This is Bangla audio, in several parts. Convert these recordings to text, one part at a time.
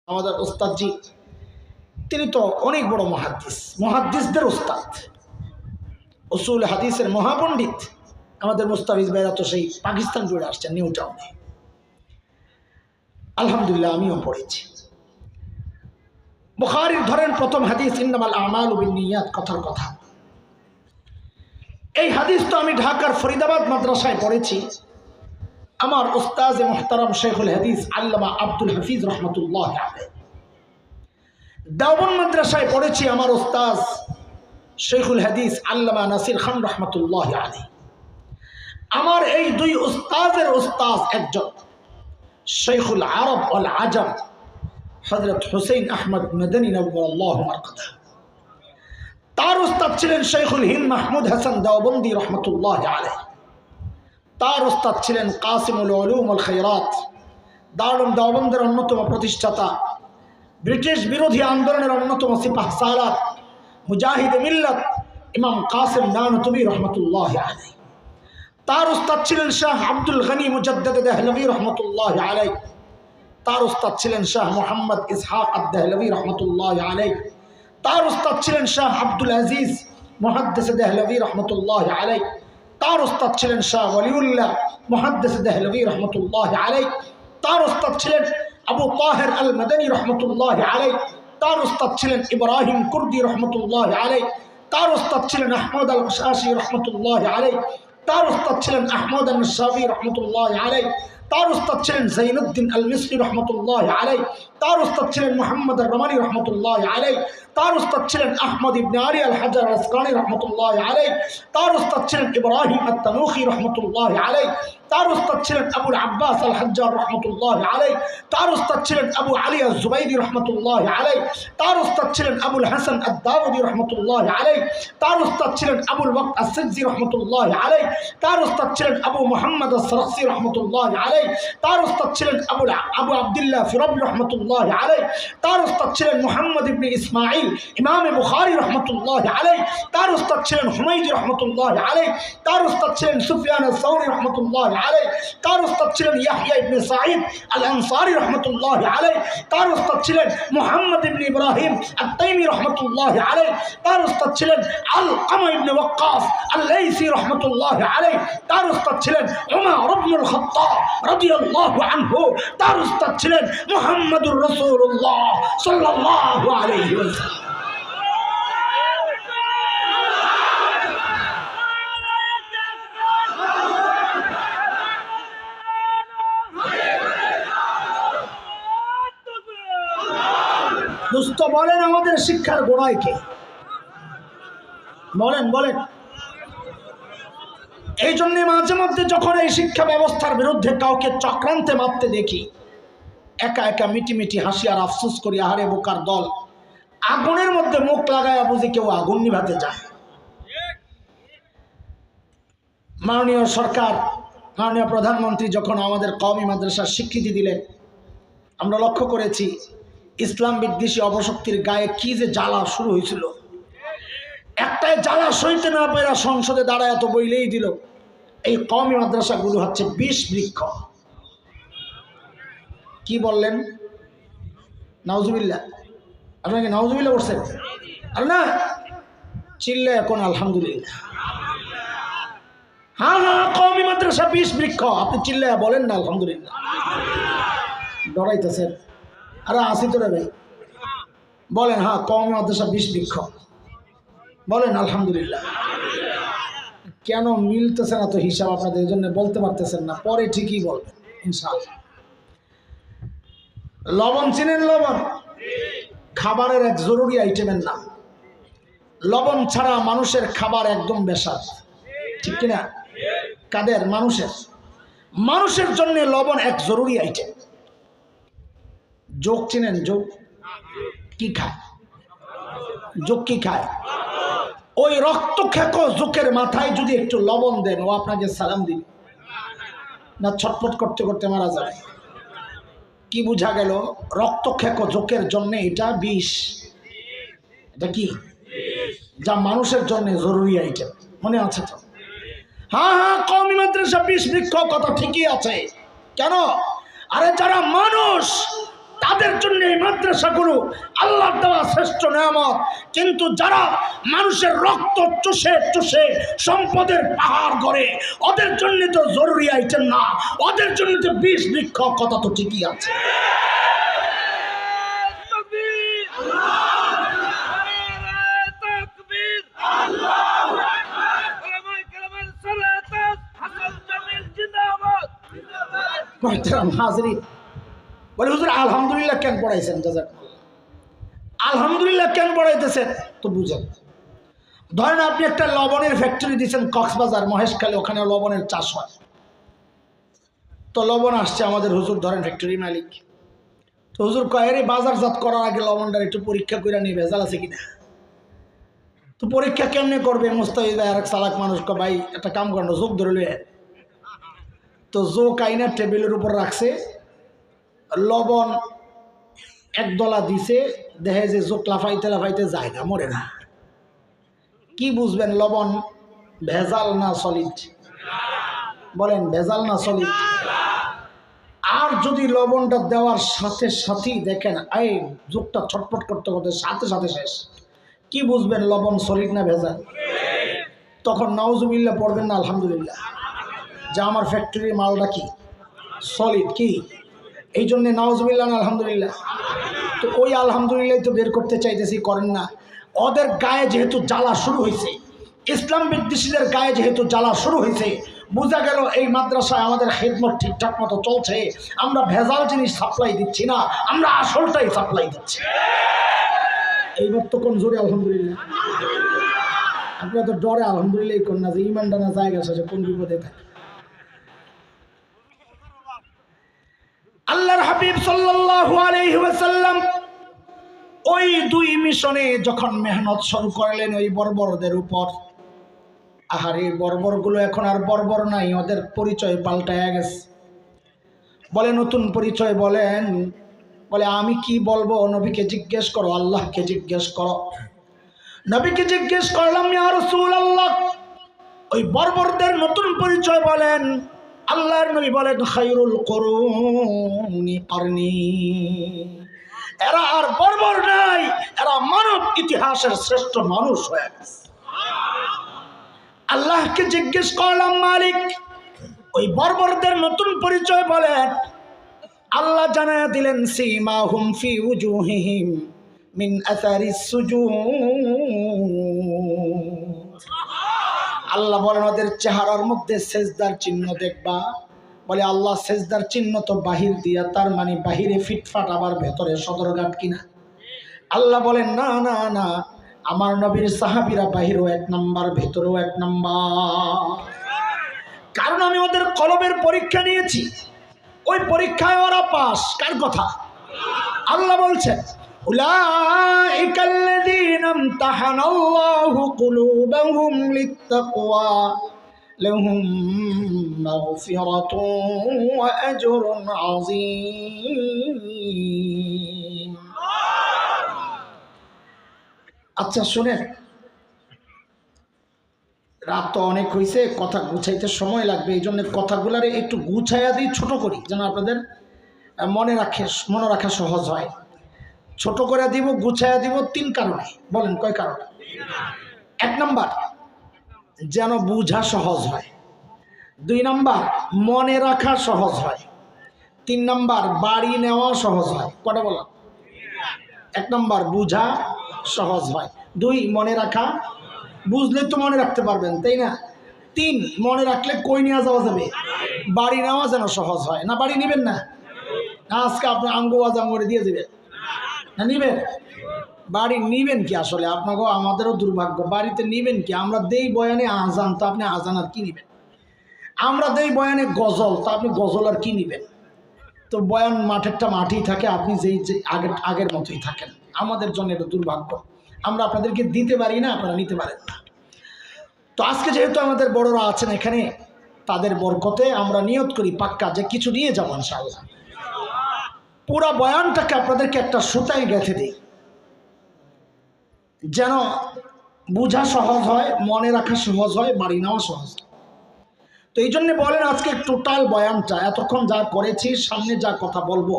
আমাদের ওস্তাদজি তিনি তো অনেক বড় মুহাদ্দিসদের ওস্তাদ, উসুল হাদিসের মহাপণ্ডিত। আমাদের মুস্তাফিজ ভাইরা তো সেই পাকিস্তান জুড়ে আসছেন, নিউ টাউনে। আলহামদুলিল্লাহ আমিও পড়েছি। বুখারীর ধরেন প্রথম হাদিস ইন্নামাল আমালু বিন্নিয়াত, কথার কথা। এই হাদিস তো আমি ঢাকার ফরিদাবাদ মাদ্রাসায় পড়েছি। আমার উস্তাদ মুহতারাম শেখুল হাদিস আল্লামা আব্দুল হাফিজ রহমতুল্লাহ আলাইহি। দেওবন্দ মাদ্রাসায় পড়েছি আমার উস্তাদ শেখুল হাদিস আল্লামা নাসির খান রহমতুল্লাহ আলাইহি। আমার এই দুই উস্তাদের উস্তাদ একজন শেখুল আরব ওয়াল আজম হযরত হুসাইন আহমদ মাদানী নওয়াল্লাহু মারকাদা। তার উস্তাদ ছিলেন শেখুল হিন্দ মাহমুদ হাসান দেওবন্দি রহমতুল্লাহ আলাইহি। তার উস্তাদ ছিলেন কাসিমুল উলুম ওয়াল খায়রাত, দারুল দেওবন্দের অন্যতম প্রতিষ্ঠাতা, ব্রিটিশ বিরোধী আন্দোলনের অন্যতম সিপাহ সালার, মুজাহিদ মিল্লাত ইমাম কাসিম নানতুবি রহমতুল্লাহ আলাইহি। তার উস্তাদ ছিলেন শাহ আব্দুল গনি মুজাদ্দিদ দেহলভী রহমতুল্লাহ আলাইহি। তার উস্তাদ ছিলেন শাহ মোহাম্মদ ইসহাক আদ-দেহলভী রহমতুল্লাহ আলাইহি। তার উস্তাদ ছিলেন শাহ আব্দুল আজিজ মুহাদ্দিস দেহলভী রহমতুল্লাহ আলাইহি। তার উস্তাদ ছিলেন শাহ ওয়ালিউল্লাহ মুহাদ্দিস দেহলভী রহমতুল্লাহ আলাইহি। তার উস্তাদ ছিলেন আবু তাহের আল মাদানী রহমতুল্লাহ আলাইহি। তার উস্তাদ ছিলেন ইব্রাহিম কুর্দি রহমতুল্লাহ আলাইহি। তার উস্তাদ ছিলেন আহমদ আল শাশি রহমতুল্লাহ আলাইহি। তার উস্তাদ ছিলেন আহমদ আল শাফি রহমতুল্লাহ আলাইহি। তার উস্তাদ ছিলেন জৈনুদ্দিন আল মিসরি রহমতুল্লাহ আলাইহি। তার উস্তাদ ছিলেন মুহাম্মদ আল রমানি রহমতুল্লাহ আলাইহি। তার উস্তাদ ছিলেন আহমদ ইবনে আলী আল হাজার আল আসকানি রহমতুল্লাহ আলাইহি। তার উস্তাদ ছিলেন ইব্রাহিম আত-তানুখি রহমতুল্লাহ আলাইহি। তার উস্তাদ ছিলেন আবুল আব্বাস আল হাজ্জার রহমতুল্লাহ আলাইহি। তার উস্তাদ ছিলেন আবু আলী আজ-জুবাইদি রহমতুল্লাহ আলাইহি। তার উস্তাদ ছিলেন আবুল হাসান আদ-দাউদি রহমতুল্লাহ আলাইহি। তার উস্তাদ ছিলেন আবুল ওয়াক্ত আস-সিজি রহমতুল্লাহ আলাইহি। তার উস্তাদ ছিলেন আবু মুহাম্মদ আস-সারখসি রহমতুল্লাহ আলাইহি। তার উস্তাদ ছিলেন আবু আব্দুল্লাহ ফিরাবি রহমতুল্লাহ আলাইহি। তার উস্তাদ ছিলেন মুহাম্মদ ইবনে ইসমাঈল ইমাম বুখারী রহমতুল্লাহ আলাইহি। তার উস্তাদ ছিলেন হুমায়দি রহমতুল্লাহ আলাইহি। তার উস্তাদ ছিলেন সুফিয়ান আস-সাওরি রহমতুল্লাহ আলাইহি। তার উস্তাদ ছিলেন ইয়াহইয়া ইবনে সাঈদ আল আনসারী রহমতুল্লাহ আলাইহি। তার উস্তাদ ছিলেন মুহাম্মদ ইবনে ইব্রাহিম আত-তাইমি রহমতুল্লাহ আলাইহি। তার উস্তাদ ছিলেন আলকামা ইবনে ওয়াক্কাস আল-লাইসি রহমতুল্লাহ আলাইহি। তার উস্তাদ ছিলেন উমর ইবনুল খাত্তাব রাদিয়াল্লাহু আনহু। তার উস্তাদ ছিলেন মুহাম্মদুর রাসূলুল্লাহ সাল্লাল্লাহু আলাইহি ওয়াসাল্লাম। দোস্ত বলেন আমাদের শিক্ষার গোড়ায় কে? বলেন বলেন। এই জন্য মাঝে মধ্যে যখন এই শিক্ষা ব্যবস্থার বিরুদ্ধে কাউকে চক্রান্তে মারতে দেখি, একা একা মিটি মিটি হাসি আর আফসোস করি, আহারে বোকার দল, আগুনের মধ্যে মুখ লাগায়া বুঝি কেউ আগুন নিভাতে যায়। মাননীয় সরকার, মাননীয় প্রধানমন্ত্রী যখন আমাদের কওমি মাদ্রাসার স্বীকৃতি দিলেন, আমরা লক্ষ্য করেছি ইসলাম বিদ্বেষী অপশক্তির গায়ে কি যে জ্বালা শুরু হয়েছিল। একটাই জ্বালা সইতে না পেরা সংসদে দাঁড়ায় তো বইলেই দিল এই কওমি মাদ্রাসাগুলো হচ্ছে বিষ বৃক্ষ। কি বললেন? নাউজুবিল্লাহ। আপনাকে নাউজুবিল্লাহ বলছেন? আর না চিল্লে এখন আলহামদুলিল্লাহ। হ্যাঁ হ্যাঁ, কওমি মাদ্রাসা বিষ বৃক্ষ। আপনি চিল্লে বলেন না আলহামদুলিল্লাহ। ডরাইতেছেন? আরে আসি তো রে ভাই, বলেন হ্যাঁ কওমি মাদ্রাসা বিষ বৃক্ষ, বলেন আলহামদুলিল্লাহ। কেন মিলতেছে না তো হিসাব আপনাদের জন্য বলতে পারতেছেন না, পরে ঠিকই বলবেন ইনশাআল্লাহ। লবণ চিনেন? লবণ খাবারের এক জরুরি আইটেমের নাম। লবণ ছাড়া মানুষের খাবার একদম বেস্বাদ, ঠিক কিনা? কাদের? মানুষের জন্য লবণ এক জরুরি আইটেম। যোগ চিনেন? যোগ কি খায়? যোগ কি খায়? ওই রক্ত খেকো জোকের মাথায় যদি একটু লবণ দেন, ও আপনাকে সালাম দিবে না, ছটফট করতে করতে মারা যাবে। কি বুঝা গেল? রক্ত খেকো জোকের জন্য এটা বিষ। এটা কি? যা মানুষের জন্য জরুরি আইটেম। মনে আছে তো? হ্যাঁ হ্যাঁ, কওমি মাদ্রাসা বিষ বৃক্ষ, কথা ঠিকই আছে। কেন? আরে যারা মানুষ তাদের জন্য এই মাদ্রাসাগুলো আল্লাহর দেওয়া শ্রেষ্ঠ নিয়ামত। কিন্তু যারা মানুষের রক্ত চুষে চুষে সম্পদের পাহাড় গড়ে, ওদের জন্য তো জরুরি আইটেম না, ওদের জন্য তো বিষ বৃক্ষ, কথা তো ঠিকই আছে। হাজরিন বলে, হুজুর আলহামদুলিল্লাহ কেন পড়াইছেন? আলহামদুলিল্লাহ কেন পড়াইতেছেন তো বুঝেন। ধরেন আপনি একটা লবণের ফ্যাক্টরি দিচ্ছেন কক্সবাজার, মহেশখালী, ওখানে লবণের চাষ হয়। তো লবণ আসছে আমাদের হুজুর, ধরেন ফ্যাক্টরি মালিক। তো হুজুর কয়, রে বাজারজাত করার আগে লবণটার একটু পরীক্ষা করে নিয়ে ভেজাল আছে কিনা। তো পরীক্ষা কেমনে করবে? মুস্তাহিদ আর এক চালাক মানুষ কয়, ভাই একটা কাম করেন, যোগ ধরে লয়ে। তো যোগ আইনা টেবিলের উপর রাখছে, লবণ একদলা দিছে, দেখে যে যোগ লাফাইতে লাফাইতে যায় না, মরে না। কি বুঝবেন লবণ ভেজাল না সলিড? বলেন ভেজাল না সলিড? আর যদি লবণটা দেওয়ার সাথে সাথেই দেখেন এই যোগটা ছটফট করতে করতে সাথে সাথে শেষ, কি বুঝবেন লবণ সলিড না ভেজাল? তখন নাউজুবিল্লাহ পড়বেন না আলহামদুলিল্লাহ, যে আমার ফ্যাক্টরির মালটা কি সলিড, কি এই জন্যে নাউজুবিল্লাহ না আলহামদুলিল্লাহ। তো ওই আলহামদুলিল্লাহ তো বের করতে চাইতেছি, করেন না। ওদের গায়ে যেহেতু জ্বালা শুরু হয়েছে, ইসলাম বিদ্বেষীদের গায়ে যেহেতু জ্বালা শুরু হয়েছে, বোঝা গেল এই মাদ্রাসায় আমাদের খেদমত ঠিকঠাক মতো চলছে। আমরা ভেজাল জিনিস সাপ্লাই দিচ্ছি না, আমরা আসলটাই সাপ্লাই দিচ্ছি। এইবার তো কোন জোরে আলহামদুলিল্লাহ। আপনারা তো ডরে আলহামদুলিল্লাহ কোন না, যে ইমানটা না জায়গা শেষে কোন বিপদে থাকে। আল্লাহর হাবিব সাল্লাল্লাহু আলাইহি ওয়াসাল্লাম ওই দুই মিশনে যখন মেহনত শুরু করলেন ওই বর্বরদের উপর, আহারে বর্বরগুলো এখন আর বর্বর নাই, ওদের পরিচয় পাল্টায়া গেছে। বলে নতুন পরিচয় বলেন, বলে আমি কি বলবো? নবীকে জিজ্ঞেস করো, আল্লাহকে জিজ্ঞেস করো। নবীকে জিজ্ঞেস করলাম, ইয়া রাসূলুল্লাহ, ওই বর্বরদের নতুন পরিচয় বলেন। আল্লাহর নবী বলেন, খায়রুল কুরুনি করনি। এরা আর বর্বর নাই, এরা মানব ইতিহাসের শ্রেষ্ঠ মানুষ হয়ে গেছে। আল্লাহকে জিজ্ঞেস করলাম, মালিক ওই বর্বরদের নতুন পরিচয় বলেন। আল্লাহ জানায়া দিলেন, সীমাহুম ফি উজুহিহিম মিন আসারিস সুজুদ। আল্লাহ বলেন ওদের চেহারার মধ্যে সেজদার চিহ্ন দেখবা। বলে আল্লাহ সেজদার চিহ্ন তো বাহির দিয়া, তার মানে বাহিরে ফিটফাট আবার ভেতরে সদরঘাট কিনা? আল্লাহ বলেন না না না, আমার নবীর সাহাবীরা বাহিরেও এক নাম্বার, ভেতরেও এক নাম্বার। কারণ আমি ওদের কলবের পরীক্ষা নিয়েছি, ওই পরীক্ষায় ওরা পাস। কার কথা? আল্লাহ বলছেন, উলাইকাল্লাযীনা ইমতাহানাল্লাহু কুলুবাহুম লিত্তাকওয়া লাহুম মাগফিরাতুন ওয়া আজরুন আযীম। আচ্ছা শুনেন, রাত তো অনেক হয়েছে, কথা গুছাইতে সময় লাগবে, এই জন্য কথাগুলারে একটু গুছাইয়া দিই, ছোট করি, যেন আপনাদের মনে রাখা সহজ হয়। ছোট করে দিব, গুছাইয়া দিব তিন কারণে। বলেন কয় কারণে? এক নাম্বার, যেন বুঝা সহজ হয়। দুই নাম্বার, মনে রাখা সহজ হয়। তিন নাম্বার, বাড়ি নেওয়া সহজ হয়। কটা বললাম? এক নাম্বার বুঝা সহজ হয়, দুই মনে রাখা, বুঝলে তো মনে রাখতে পারবেন, তাই না? তিন, মনে রাখলে কই নিয়ে যাওয়া যাবে? বাড়ি নেওয়া যেন সহজ হয়। না বাড়ি নিবেন না? আজকে আপনি আঙ্গু আজাম করে দিয়ে দেবেন না, নিবেন? বাড়ি নিবেন কি আসলে? আপনাকেও আমাদেরও দুর্ভাগ্য, বাড়িতে নিবেন কি? আমরা দেই বয়ানে আজান, তো আপনি আজান আর কি নিবেন? আমরা দেই বয়ানে গজল, তো আপনি গজল আর কি নিবেন? তো বয়ান মাঠেরটা মাঠেই থাকে, আপনি যেই আগের মতোই থাকেন। আমাদের জন্য এটা দুর্ভাগ্য, আমরা আপনাদেরকে দিতে পারি না, আপনারা নিতে পারেন না। তো আজকে যেহেতু আমাদের বড়রা আছেন এখানে, তাদের বরকতে আমরা নিয়ত করি পাক্কা যে কিছু নিয়ে যাবো ইনশাআল্লাহ। পুরা বয়ানটাকে আপনাদেরকে একটা সুতায় গেঁথে দিই, যেন বোঝা সহজ হয়, মনে রাখা সহজ হয়, বাড়ি নেওয়া সহজ হয়। তো এই জন্য বলেন আজকে টোটাল বয়ানটা এতক্ষণ যা করেছি, সামনে যা কথা বলবো,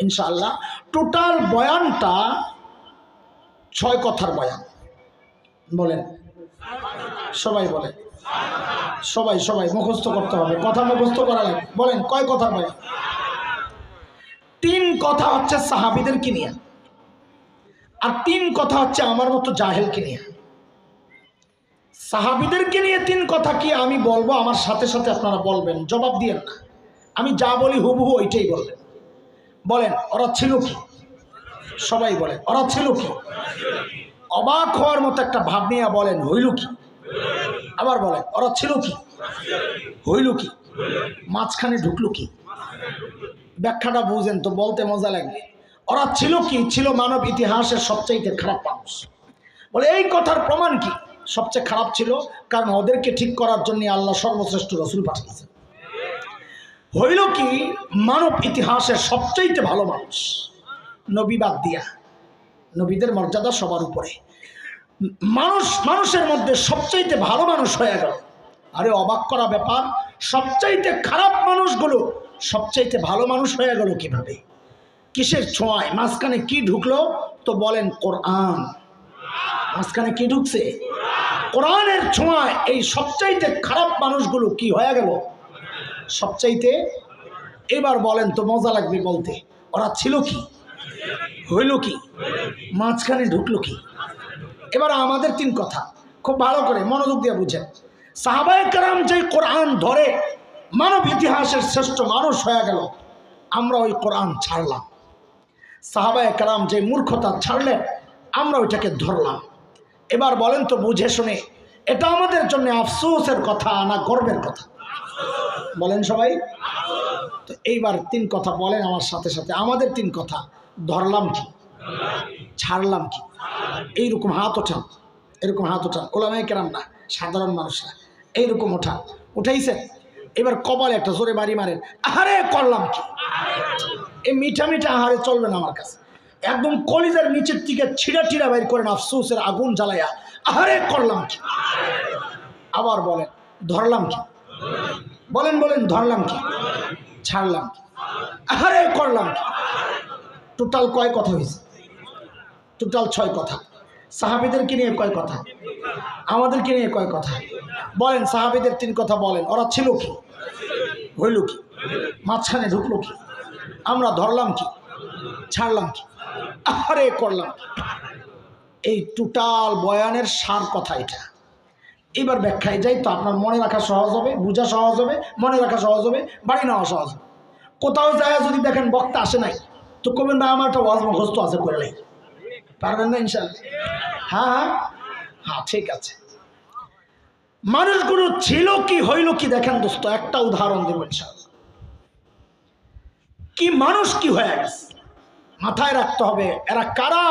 ইনশাআল্লাহ। টোটাল বয়ানটা 6 কথার বয়ান। বলেন সবাই, বলেন সবাই, সবাই মুখস্থ করতে হবে, কথা মুখস্থ করা লাগবে। বলেন কয় কথার বয়ান? 3 কথা হচ্ছে সাহাবীদেরকে নিয়ে, আর 3 কথা হচ্ছে আমার মতো জাহেলকে নিয়ে। সাহাবীদেরকে নিয়ে 3 কথা কি আমি বলবো, আমার সাথে সাথে আপনারা বলবেন, জবাব দিয়েন না। আমি যা বলি হুবহু ওইটাই বলবেন। বলেন ওরা ছিল কি? সবাই বলেন ওরা ছিল কি? অবাক হওয়ার মতো একটা ভাব নিয়ে বলেন হইল কি? আবার বলেন ওরা ছিল কি? হইল কি? মাঝখানে ঢুকলো কি? ব্যাখ্যাটা বুঝেন তো, বলতে মজা লাগবে। ওরা ছিল কি? ছিল মানব ইতিহাসের সবচাইতে খারাপ মানুষ। বলে এই কথার প্রমাণ কি? সবচেয়ে খারাপ ছিল, কারণ ওদেরকে ঠিক করার জন্য আল্লাহ সর্বশ্রেষ্ঠ রাসূল পাঠিয়েছেন। হইল কি? মানব ইতিহাসের সবচাইতে ভালো মানুষ, নবী বাদ দিয়া। নবীদের মর্যাদা সবার উপরে। মানুষের মধ্যে সবচাইতে ভালো মানুষ হয়ে গেল। আরে অবাক করা ব্যাপার, সবচাইতে খারাপ মানুষগুলো সবচাইতে ভালো মানুষ হয়ে গেল কিভাবে? কিসের ছোঁয়ায়? মাঝখানে কি ঢুকলো? তো বলেন কোরআন। মাঝখানে কি ঢুকছে? কোরআনের ছোঁয়ায় এই সবচাইতে খারাপ মানুষগুলো কি হয়ে গেল? সবচাইতে। এবার বলেন তো, মজা লাগবে বলতে, ওরা ছিল কি? হইল কি? মাঝখানে ঢুকলো কি? এবার আমাদের 3 কথা খুব ভালো করে মনোযোগ দিয়ে বুঝেন। সাহাবায়ে কেরাম যে কোরআন ধরে মানব ইতিহাসের শ্রেষ্ঠ মানুষ হয়ে গেল, আমরা ওই কোরআন ছাড়লাম। সাহাবায়ে কেরাম যে মূর্খতা ছাড়লেন, আমরা ওইটাকে ধরলাম। এবার বলেন তো বুঝে শুনে, এটা আমাদের জন্য আফসোসের কথা না গর্বের কথা? বলেন সবাই। তো এইবার 3 কথা বলেন আমার সাথে সাথে। আমাদের 3 কথা, ধরলাম কি, ছাড়লাম কি? এইরকম হাত ওঠান, এরকম হাত ওঠান। ওলামায়ে কেরাম না, সাধারণ মানুষরা এইরকম ওঠান। উঠাইছে? এবার কপালে একটা জোরে বাড়ি মারেন, আহারে করলাম কি? এই মিঠা মিঠা আহারে চলবে না আমার কাছে। একদম কলিজার নিচের থেকে ছিঁড়া ছিঁড়া বাইর করেন, আফসোসের আগুন জ্বালাইয়া, আহারে করলাম কি? আবার বলেন ধরলাম কি? বলেন বলেন ধরলাম কি, ছাড়লাম কি, আহারে করলাম কি? টোটাল কয় কথা হয়েছে? টোটাল 6 কথা। সাহাবীদেরকে নিয়ে কয় কথা? আমাদেরকে নিয়ে কয় কথা? বলেন সাহাবীদের 3 কথা বলেন। ওরা ছিল কি? হইল কি? মাঝখানে ঢুকলো কি? আমরা ধরলাম কি? ছাড়লাম কি? আহারে করলাম কি? এই টোটাল বয়ানের সার কথা এটা। এবার ব্যাখ্যায় যাই তো আপনার মনে রাখা সহজ হবে, বোঝা সহজ হবে, মনে রাখা সহজ হবে, বাড়ি নেওয়া সহজ হবে। কোথাও যায় যদি দেখেন বক্তা আসে নাই, তো কবেন না আমার একটা ওয়াজ মুখস্থ আছে করে নাই, পারবেন না ইনশাআল্লাহ? হ্যাঁ হ্যাঁ হ্যাঁ, ঠিক আছে। মানুষগুলো ছিল কি হইল কি দেখেন দোস্ত, একটা উদাহরণ দেব ইনশাআল্লাহ। কি মানুষ কি হয়ে গেছে মাথায় রাখতে হবে। এরা কারা?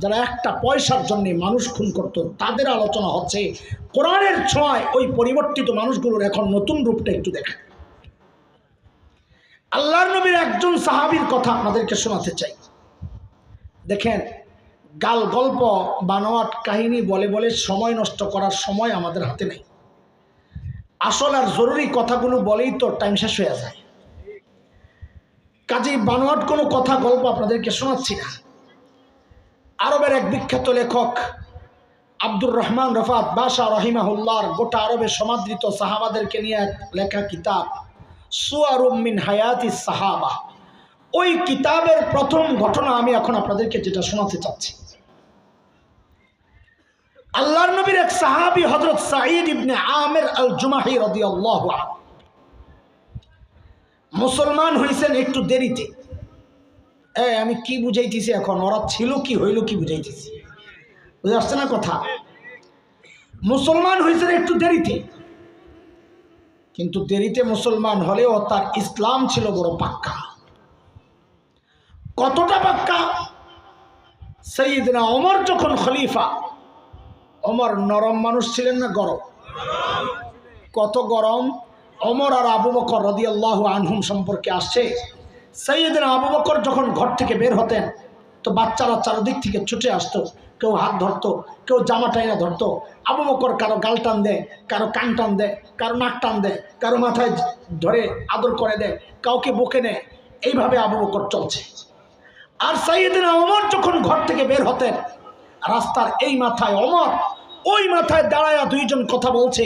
যারা একটা পয়সার জন্য মানুষ খুন করত, তাদের আলোচনা হচ্ছে। কোরআনের ছোঁয়ায় ওই পরিবর্তিত মানুষগুলোর এখন নতুন রূপটা একটু দেখেন। আল্লাহর নবীর একজন সাহাবীর কথা আপনাদেরকে শোনাতে চাই। দেখেন, গাল গল্প বানোয়াট কাহিনী বলে বলে সময় নষ্ট করার সময় আমাদের হাতে নেই। আসল আর জরুরি কথাগুলো বলেই তো টাইম শেষ হয়ে যায়। কাজেই বানোয়াট কোনো কথা গল্প আপনাদেরকে শোনাচ্ছি না। আরবের এক বিখ্যাত লেখক আব্দুর রহমান রফাত বাশা রহিমাহুল্লাহর গোটা আরবে সমাদৃত সাহাবাদেরকে নিয়ে এক লেখা কিতাব সুয়ারুম মিন হায়াতিস সাহাবা, ওই কিতাবের প্রথম ঘটনা আমি এখন আপনাদেরকে যেটা শোনাতে চাচ্ছি। আল্লাহর নবীর এক সাহাবী হযরত সাঈদ ইবনে আমির আল জুমাহি রাদিয়াল্লাহু আনহু মুসলমান হয়েছেন একটু দেরিতে। আমি কি বুঝাইতেছি এখন? ওরা ছিল কি হইল কি বুঝাইতেছি, বুঝে আসছে না কথা? মুসলমান হয়েছেন একটু দেরিতে, কিন্তু দেরিতে মুসলমান হলেও তার ইসলাম ছিল বড় পাক্কা। কতটা পাক্কা? সাইয়েদনা ওমর যখন খলিফা, ওমর নরম মানুষ ছিলেন না গরম? কত গরম! ওমর আর আবু বকর রাদিয়াল্লাহু আনহুম সম্পর্কে আসছে। সাইয়েদনা আবু বকর যখন ঘর থেকে বের হতেন, তো বাচ্চারা চারদিক থেকে ছুটে আসতো। কেউ হাত ধরতো, কেউ জামা টাইনা ধরতো। আবু বকর কারো গাল টান দেয়, কারো কান টান দেয়, কারো নাক টান দেয়, কারো মাথায় ধরে আদর করে দেয়, কাউকে বকে নেয়। এইভাবে আবু বকর চলছে। আর সাইয়েদনা ওমর যখন ঘর থেকে বের হতেন, রাস্তার এই মাথায় ওমর, ওই মাথায় দাঁড়ায়া দুইজন কথা বলছে।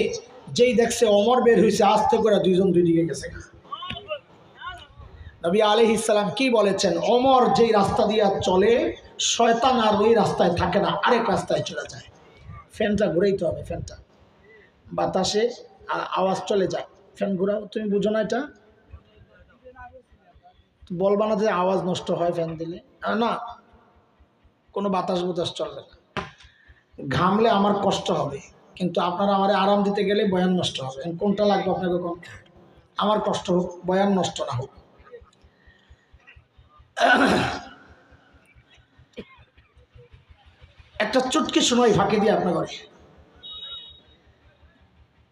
যেই দেখছে ওমর বের হয়েছে, আস্তে করে দুইজন দুই দিকে গেছে। নবী আলাইহিস সালাম কি বলেছেন? ওমর যেই রাস্তা দিয়ে চলে, শয়তান আর ওই রাস্তায় থাকে না, আরেক রাস্তায় চলে যায়। ফ্যানটা ঘুরাইতে হবে, ফ্যানটা বাতাসে আওয়াজ চলে যায়। ফ্যান ঘুরাও। তুমি বুঝো না এটা? বলবা না যে আওয়াজ নষ্ট হয় ফ্যান দিলে। না, কোনো বাতাস বাতাস চলবে না। ঘামলে আমার কষ্ট হবে, কিন্তু আপনারা আমারে আরাম দিতে গেলে বয়ান নষ্ট হবে। কোনটা লাগবে আপনাকে? কোন? আমার কষ্ট হোক, বয়ান নষ্ট না হোক। একটা চুটকি শোনাই ফাঁকি দিয়ে আপনার ঘরে।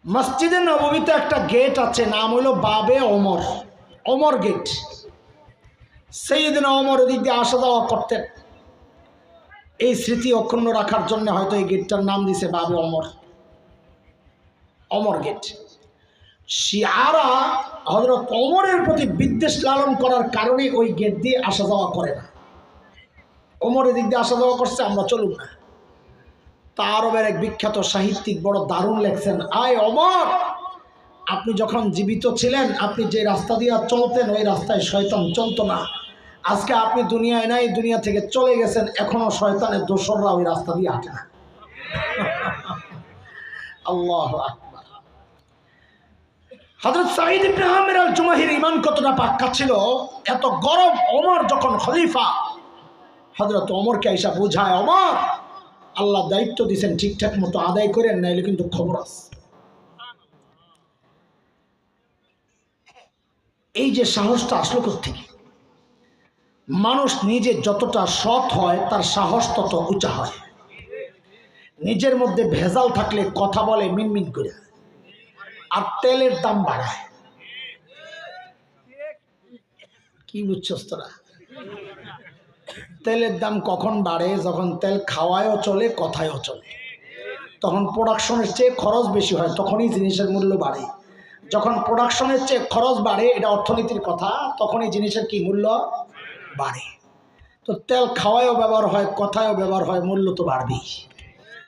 মসজিদে নববীতে একটা গেট আছে, নাম হইল বাবে ওমর, ওমর গেট। সাইয়েদনা ওমর ওদিক দিয়ে আসা যাওয়া করতেন। এই স্মৃতি অক্ষুণ্ণ রাখার জন্য হয়তো এই গেটটার নাম দিছে বাবে ওমর, ওমর গেট। শিয়ারা হযরত ওমরের প্রতি বিদ্বেষ লালন করার কারণে ওই গেট দিয়ে আসা যাওয়া করে না। ওমরের দিক দিয়ে আসা যাওয়া করছে, আমরা চলুন না। তা আরবের এক বিখ্যাত সাহিত্যিক বড় দারুণ লেখছেন, আয় ওমর, আপনি যখন জীবিত ছিলেন, আপনি যে রাস্তা দিয়ে চলতেন ওই রাস্তায় শয়তান চলতো না। আজকে আপনি দুনিয়ায় নাই, দুনিয়া থেকে চলে গেছেন, এখনো শয়তানের দোসররা ওই রাস্তা দিয়ে হাঁটে না। আল্লাহু আকবার। হযরত সাঈদ ইবনে আমির আল জুমাহির ঈমান কতটা পাক্কা ছিল, এত গরম ওমর যখন খলিফা, হযরত ওমরকে আইসা বুঝায়, ওমর, আল্লাহ দায়িত্ব দিয়েছেন, ঠিকঠাক মতো আদায় করেন, নাইলে কিন্তু খবর আছে। এই যে সাহসটা আসলো কোত্থেকে? মানুষ নিজে যতটা সৎ হয় তার সাহস তত উঁচা হয়। নিজের মধ্যে ভেজাল থাকলে কথা বলে মিনমিন করে, আর তেলের দাম বাড়ায়। কি বুঝছস তোরা? তেলের দাম কখন বাড়ে? যখন তেল খাওয়ায়ও চলে, কথায়ও চলে। তখন প্রোডাকশনের চেয়ে খরচ বেশি হয়, তখনই জিনিসের মূল্য বাড়ে। যখন প্রোডাকশনের চেয়ে খরচ বাড়ে, এটা অর্থনীতির কথা, তখনই জিনিসের কি মূল্য বাড়ে। তো তেল খাওয়ায়ও ব্যবহার হয়, কথায়ও ব্যবহার হয়, মূল্য তো বাড়বেই।